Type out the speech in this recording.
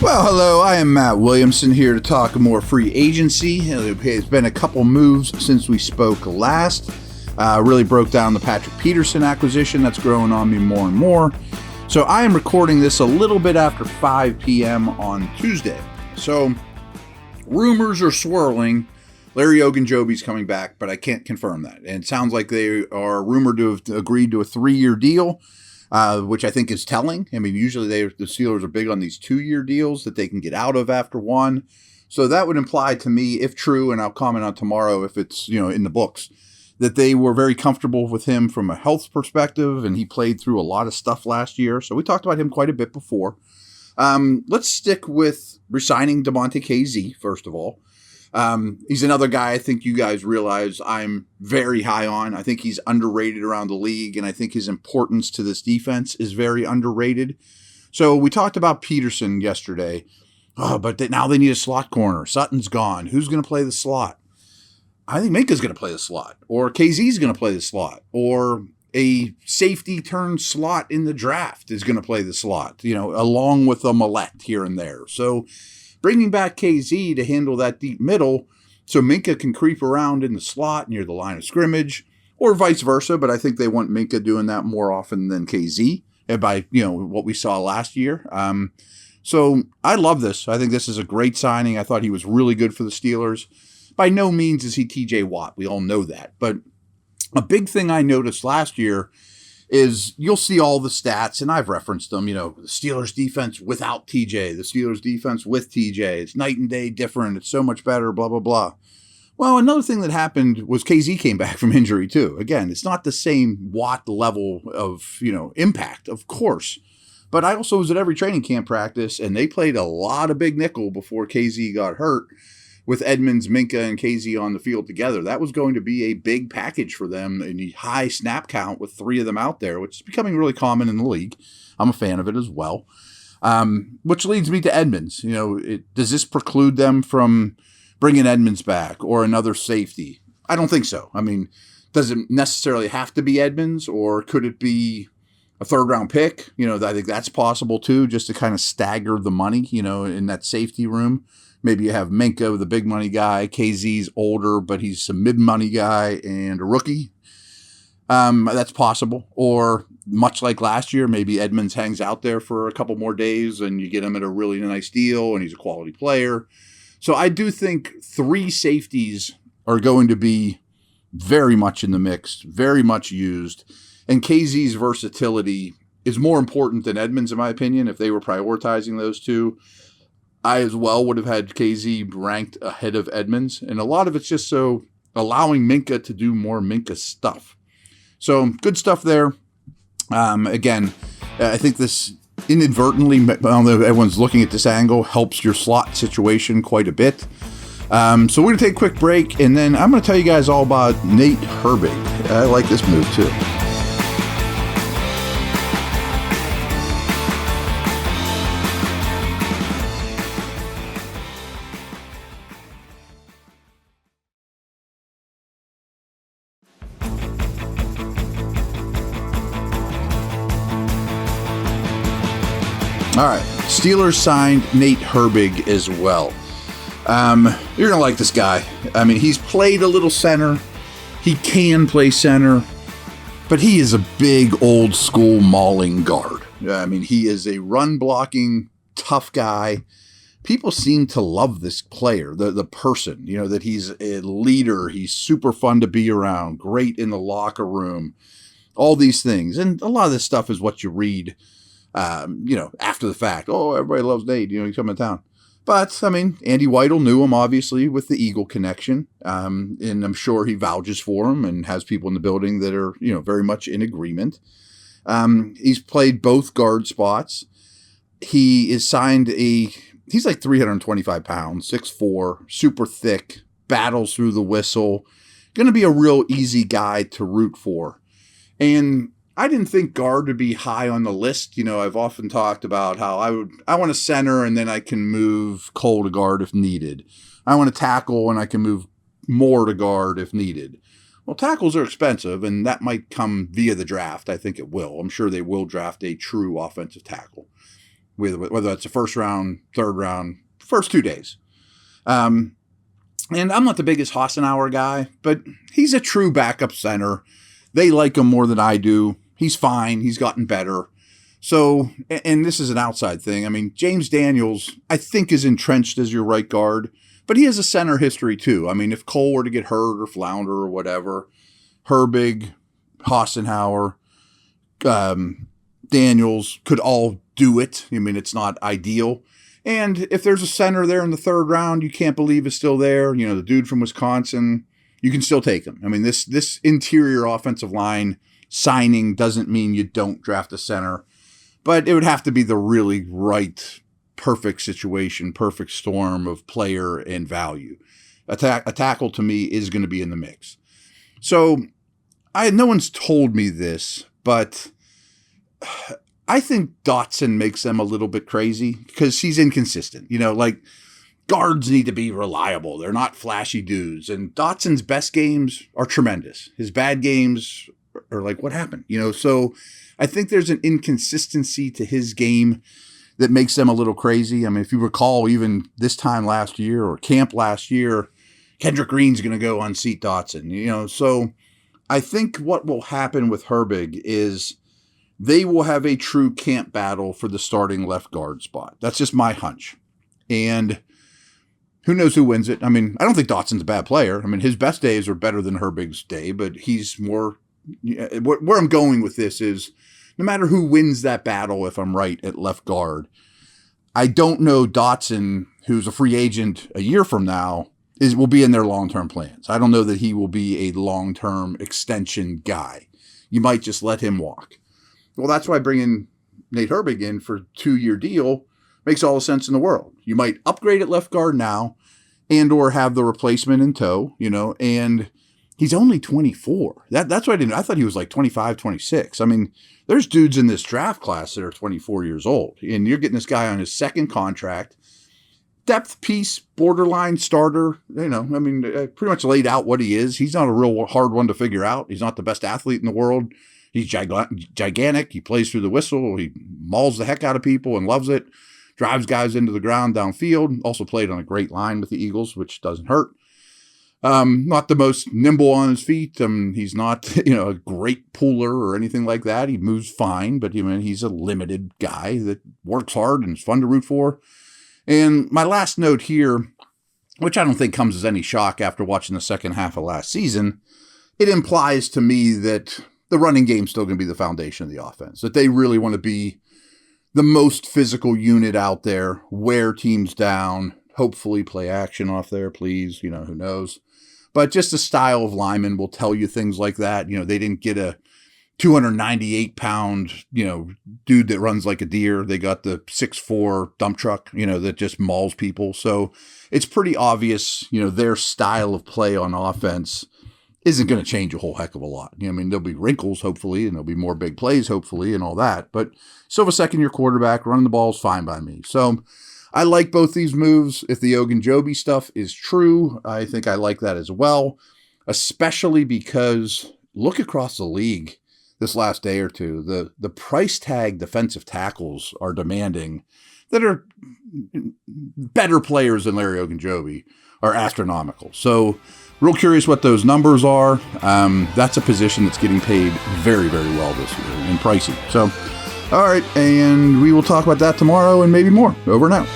Well, hello, I am Matt Williamson here to talk more free agency. It's been a couple moves since we spoke last. Really broke down the Patrick Peterson acquisition. That's growing on me more and more. So I am recording this a little bit after 5 p.m. on Tuesday. So rumors are swirling. Larry Ogunjobi's coming back, but I can't confirm that. And it sounds like they are rumored to have agreed to a 3-year deal. Which I think is telling. I mean, usually the Steelers are big on these 2-year deals that they can get out of after one. So that would imply to me, if true, and I'll comment on tomorrow if it's, in the books, that they were very comfortable with him from a health perspective, and he played through a lot of stuff last year. So we talked about him quite a bit before. Let's stick with resigning Damontae Kazee, first of all. He's another guy I think you guys realize I'm very high on. I think he's underrated around the league, and I think his importance to this defense is very underrated. So we talked about Peterson yesterday, but now they need a slot corner. Sutton's gone. Who's going to play the slot? I think Minka's going to play the slot, or Kazee's going to play the slot, or a safety turn slot in the draft is going to play the slot, along with a Millette here and there. So bringing back Kazee to handle that deep middle so Minka can creep around in the slot near the line of scrimmage, or vice versa, but I think they want Minka doing that more often than Kazee by, what we saw last year. So I love this. I think this is a great signing. I thought he was really good for the Steelers. By no means is he TJ Watt. We all know that. But a big thing I noticed last year is you'll see all the stats, and I've referenced them, the Steelers defense without TJ, the Steelers defense with TJ. It's night and day different. It's so much better, blah, blah, blah. Well, another thing that happened was Kazee came back from injury too. Again, it's not the same Watt level of, impact, of course. But I also was at every training camp practice, and they played a lot of big nickel before Kazee got hurt. With Edmonds, Minka, and Kazee on the field together, that was going to be a big package for them in a high snap count with 3 of them out there, which is becoming really common in the league. I'm a fan of it as well. Which leads me to Edmonds. Does this preclude them from bringing Edmonds back or another safety? I don't think so. I mean, does it necessarily have to be Edmonds, or could it be a 3rd-round pick? I think that's possible too, just to kind of stagger the money, in that safety room. Maybe you have Minka, the big money guy. Kazee's older, but he's a mid-money guy and a rookie. That's possible. Or much like last year, maybe Edmonds hangs out there for a couple more days and you get him at a really nice deal and he's a quality player. So I do think 3 safeties are going to be very much in the mix, very much used. And Kazee's versatility is more important than Edmonds, in my opinion, if they were prioritizing those two. I as well would have had Kazee ranked ahead of Edmonds. And a lot of it's just so allowing Minka to do more Minka stuff. So good stuff there. Again, I think this inadvertently, although everyone's looking at this angle, helps your slot situation quite a bit. So we're going to take a quick break, and then I'm going to tell you guys all about Nate Herbig. I like this move too. All right, Steelers signed Nate Herbig as well. You're going to like this guy. I mean, he's played a little center. He can play center, but he is a big old school mauling guard. I mean, he is a run blocking, tough guy. People seem to love this player, the person, that he's a leader. He's super fun to be around, great in the locker room, all these things. And a lot of this stuff is what you read after the fact. Oh, everybody loves Nate, he's coming to town. But, I mean, Andy Weidel knew him, obviously, with the Eagle connection. And I'm sure he vouches for him and has people in the building that are, very much in agreement. He's played both guard spots. He is signed he's like 325 pounds, 6'4", super thick, battles through the whistle. Going to be a real easy guy to root for. And I didn't think guard would be high on the list. I've often talked about how I want a center and then I can move Cole to guard if needed. I want to tackle and I can move more to guard if needed. Well, tackles are expensive, and that might come via the draft. I think it will. I'm sure they will draft a true offensive tackle. whether that's the first round, third round, first 2 days. And I'm not the biggest Hassenauer guy, but he's a true backup center. They like him more than I do. He's fine. He's gotten better. So, and this is an outside thing. I mean, James Daniels, I think, is entrenched as your right guard, but he has a center history too. I mean, if Cole were to get hurt or flounder or whatever, Herbig, Hassenauer, Daniels could all do it. I mean, it's not ideal. And if there's a center there in the third round you can't believe is still there, the dude from Wisconsin, you can still take him. I mean, this interior offensive line signing doesn't mean you don't draft a center, but it would have to be the really right, perfect situation, perfect storm of player and value. A tackle to me is going to be in the mix. So no one's told me this, but I think Dotson makes them a little bit crazy because he's inconsistent. Like guards need to be reliable. They're not flashy dudes. And Dotson's best games are tremendous. His bad games are like, what happened? So I think there's an inconsistency to his game that makes them a little crazy. I mean, if you recall, even this time last year or camp last year, Kendrick Green's going to go unseat Dotson, So I think what will happen with Herbig is they will have a true camp battle for the starting left guard spot. That's just my hunch. And who knows who wins it? I mean, I don't think Dotson's a bad player. I mean, his best days are better than Herbig's day, but he's more – where I'm going with this is no matter who wins that battle, if I'm right, at left guard, I don't know Dotson, who's a free agent a year from now, will be in their long-term plans. I don't know that he will be a long-term extension guy. You might just let him walk. Well, that's why bringing Nate Herbig in for a 2-year deal makes all the sense in the world. You might upgrade at left guard now and or have the replacement in tow, and he's only 24. That's what I thought he was like 25, 26. I mean, there's dudes in this draft class that are 24 years old, and you're getting this guy on his second contract. Depth piece, borderline starter, pretty much laid out what he is. He's not a real hard one to figure out. He's not the best athlete in the world. He's gigantic. He plays through the whistle. He mauls the heck out of people and loves it. Drives guys into the ground downfield. Also played on a great line with the Eagles, which doesn't hurt. Not the most nimble on his feet. He's not, a great puller or anything like that. He moves fine, but he's a limited guy that works hard and is fun to root for. And my last note here, which I don't think comes as any shock after watching the second half of last season, it implies to me that the running game's still going to be the foundation of the offense, that they really want to be the most physical unit out there, wear teams down, hopefully play action off there, please, who knows. But just the style of lineman will tell you things like that. They didn't get a 298-pound, dude that runs like a deer. They got the 6'4" dump truck, that just mauls people. So it's pretty obvious, their style of play on offense isn't going to change a whole heck of a lot. There'll be wrinkles, hopefully, and there'll be more big plays, hopefully, and all that. But still have a second-year quarterback. Running the ball is fine by me. So I like both these moves. If the Ogunjobi stuff is true, I think I like that as well, especially because look across the league this last day or two. The price tag defensive tackles are demanding that are better players than Larry Ogunjobi are astronomical. So real curious what those numbers are. That's a position that's getting paid very, very well this year and pricey. So, all right, and we will talk about that tomorrow and maybe more. Over and out.